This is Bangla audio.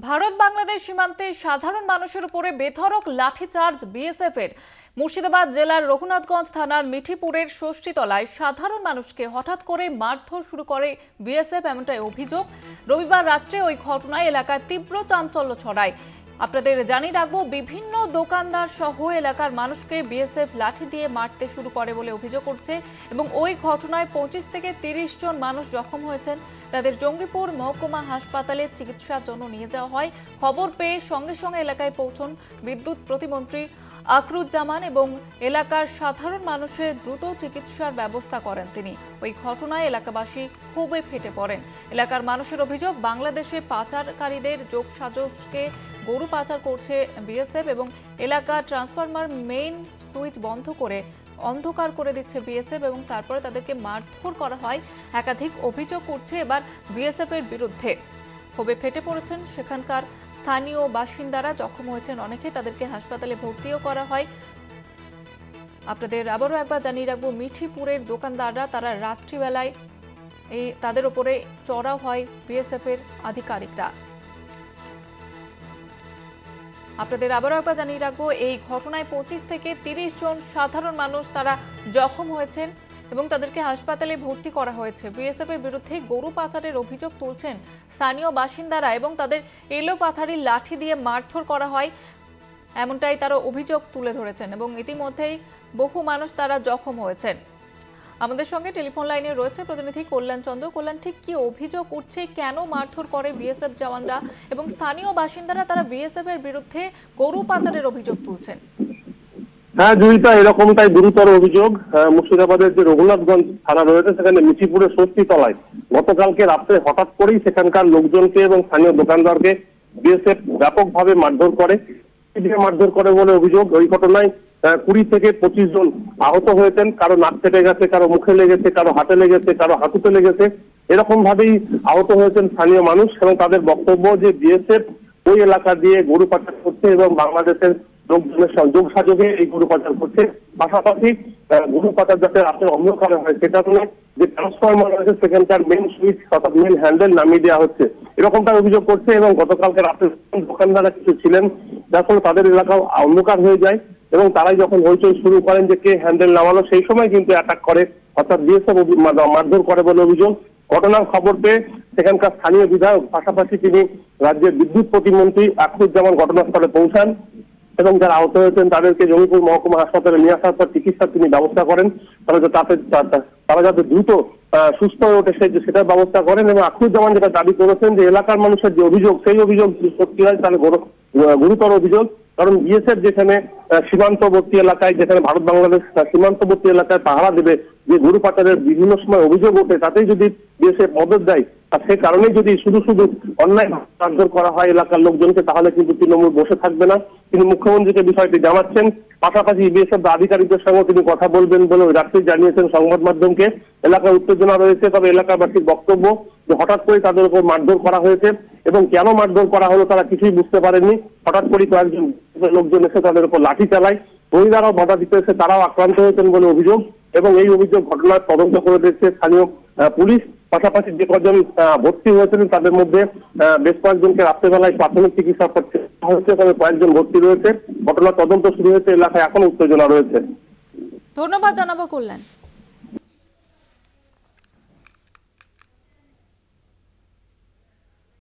ভারত বাংলাদেশ সীমান্তে সাধারণ মানুষের উপরে বেধড়ক লাঠিচার্জ বিএসএফ এর। মুর্শিদাবাদ জেলার রঘুনাথগঞ্জ থানার মিঠিপুরের ষষ্ঠীতলায় সাধারণ মানুষকে হঠাৎ করে মারধর শুরু করে বিএসএফ, এমনটাই অভিযোগ। রবিবার রাত্রে ওই ঘটনায় এলাকায় তীব্র চাঞ্চল্য ছড়ায়। আপনাদের জানিয়ে রাখবো, বিভিন্ন দোকানদার সহ এলাকার মানুষকে বিএসএফ লাঠি দিয়ে মারতে শুরু করে বলে অভিযোগ করছে এবং ওই ঘটনায় 25 থেকে 30 জন মানুষ জখম হয়েছেন। তাদের জঙ্গিপুর মহকুমা হাসপাতালে চিকিৎসার জন্য নিয়ে যাওয়া হয়। খবর পেয়ে সঙ্গে সঙ্গে এলাকায় পৌঁছন বিদ্যুৎ প্রতিমন্ত্রী আকরুজ্জামান এবং এলাকার সাধারণ মানুষের দ্রুত চিকিৎসার ব্যবস্থা করেন তিনি। ওই ঘটনায় এলাকাবাসী ক্ষোভে ফেটে পড়েন। এলাকার মানুষের অভিযোগ, বাংলাদেশে পাচারকারীদের যোগসাজশকে গরু পাচার করছে বিএসএফ এবং এলাকার ট্রান্সফরমার মেইন সুইচ বন্ধ করে অন্ধকার করে দিচ্ছে বিএসএফ এবং তারপরে তাদেরকে মারধর করা হয়। একাধিক অভিযোগ করছে এবার বিএসএফ এর বিরুদ্ধে। ক্ষোভে ফেটে পড়েছেন সেখানকার স্থানীয় বাসিন্দারা, জখম হয়েছেন অনেকে, তাদেরকে হাসপাতালে ভর্তিও করা হয়। আপনাদের আবারও একবার জানিয়ে রাখবো, মিঠিপুরের দোকানদাররা তারা রাত্রিবেলায় তাদের উপরে চড়াও হয় বিএসএফ এর আধিকারিকরা। আপনাদের আবারও একবার জানিয়ে রাখবো, এই ঘটনায় 25 থেকে 30 জন সাধারণ মানুষ তারা জখম হয়েছেন এবং তাদেরকে হাসপাতালে ভর্তি করা হয়েছে। বিএসএফ এর বিরুদ্ধে গরু পাচারের অভিযোগ তুলছেন স্থানীয় বাসিন্দারা এবং তাদের এলোপাথারি লাঠি দিয়ে মারধর করা হয়, এমনটাই তারা অভিযোগ তুলে ধরেছেন এবং ইতিমধ্যেই বহু মানুষ তারা জখম হয়েছেন। আমাদের সঙ্গে টেলিফোন লাইনে রয়েছে প্রতিনিধি কল্যাণ চন্দ্র। কল্যাণ, ঠিক কি অভিযোগ উঠছে, কেন মারধর করে বিএসএফ জওয়ানরা এবং স্থানীয় বাসিন্দারা তারা বিএসএফ এর বিরুদ্ধে গরু পাচারের অভিযোগ তুলছেন? হ্যাঁ জয়িতা, এরকমটাই গুরুতর অভিযোগ। মুর্শিদাবাদের যে রঘুনাথগঞ্জ থানা রয়েছে সেখানে মিঠিপুরের ষষ্ঠীতলায় গতকালকে রাত্রে হঠাৎ করেই সেখানকার লোকজনকে এবং স্থানীয় দোকানদারকে বিএসএফ ব্যাপকভাবে মারধর করে বলে অভিযোগ। ওই ঘটনায় 20 থেকে 25 জন আহত হয়েছেন। কারো নাক কেটে গেছে, কারো মুখে লেগেছে, কারো হাতে লেগেছে, কারো হাঁটুতে লেগেছে। এরকম ভাবেই আহত হয়েছেন স্থানীয় মানুষ এবং তাদের বক্তব্য যে বিএসএফ ওই এলাকা দিয়ে গরু পাচার করছে এবং বাংলাদেশের লোকজনের সংযোগ সাযোগে এই গরু পাচার করছে। পাশাপাশি গরু পাচার যাতে রাতের অন্ধকারে হয় সেটা নিয়ে যে ট্রান্সফরমার রয়েছে সেখানকার মেইন সুইচ অর্থাৎ মেইন হ্যান্ডেল নামিয়ে দেওয়া হচ্ছে, এরকমটা অভিযোগ করছে। এবং গতকালকে রাতে দোকানদাররা কিছু ছিলেন, যার ফলে তাদের এলাকাও অন্ধকার হয়ে যায় এবং তারাই যখন হইচই শুরু করেন যে কে হ্যান্ডেল নামালো, সেই সময় কিন্তু অ্যাটাক করে, অর্থাৎ বিএসএফ মারধর করে বলে অভিযোগ। ঘটনার খবর পেয়ে সেখানকার স্থানীয় বিধায়ক, পাশাপাশি তিনি রাজ্যের বিদ্যুৎ প্রতিমন্ত্রী আকরুজ্জামান ঘটনাস্থলে পৌঁছান এবং যারা আহত হয়েছেন তাদেরকে জঙ্গিপুর মহকুমা হাসপাতালে নিয়ে আসার পর চিকিৎসার তিনি ব্যবস্থা করেন। তারা যাতে দ্রুত সুস্থ হয়ে ওঠে সেটার ব্যবস্থা করেন। এবং আকরুজ্জামান যেটা দাবি করেছেন যে এলাকার মানুষের যে অভিযোগ, সেই অভিযোগ সত্যি হয় তাহলে গুরুতর অভিযোগ। কারণ বিএসএফ যেখানে সীমান্তবর্তী এলাকায়, যেখানে ভারত বাংলাদেশ সীমান্তবর্তী এলাকায় পাহারা দেবে, যে গরু পাচারের বিভিন্ন সময় অভিযোগ ওঠে, তাতেই যদি বিএসএফ মদত দেয় আর সেই কারণেই যদি শুধু অন্যায় মারধর করা হয় এলাকার লোকজনকে, তাহলে কিন্তু তৃণমূল বসে থাকবে না। তিনি মুখ্যমন্ত্রীকে বিষয়টি জানাচ্ছেন, পাশাপাশি বিএসএফ আধিকারিকদের সঙ্গে তিনি কথা বলবেন বলে ওই রাত্রে জানিয়েছেন সংবাদ মাধ্যমকে। এলাকায় উত্তেজনা রয়েছে, তবে এলাকাবাসীর বক্তব্য যে হঠাৎ করে তাদের উপর মারধর করা হয়েছে এবং কেন মারধর করা হলো তারা কিছুই বুঝতে পারেননি। হঠাৎ করে কয়েকজন লোকজন এসে তাদের উপর লাঠি চালায়, মহিলারাও বাধা দিতে এসে তারাও আক্রান্ত হয়েছেন বলে অভিযোগ। এবং এই অভিযোগ ঘটনার তদন্ত করে দেখছে স্থানীয় পুলিশ। পাশাপাশি যে কয়েকজন ভর্তি হয়েছিলেন তাদের মধ্যে বেশ কয়েকজনকে রাত্রেবেলায় প্রাথমিক চিকিৎসা করতে হয়েছে, তবে কয়েকজন ভর্তি রয়েছে। ঘটনার তদন্ত শুরু হয়েছে, এলাকায় এখন উত্তেজনা রয়েছে। ধন্যবাদ জানাবো কল্যাণ।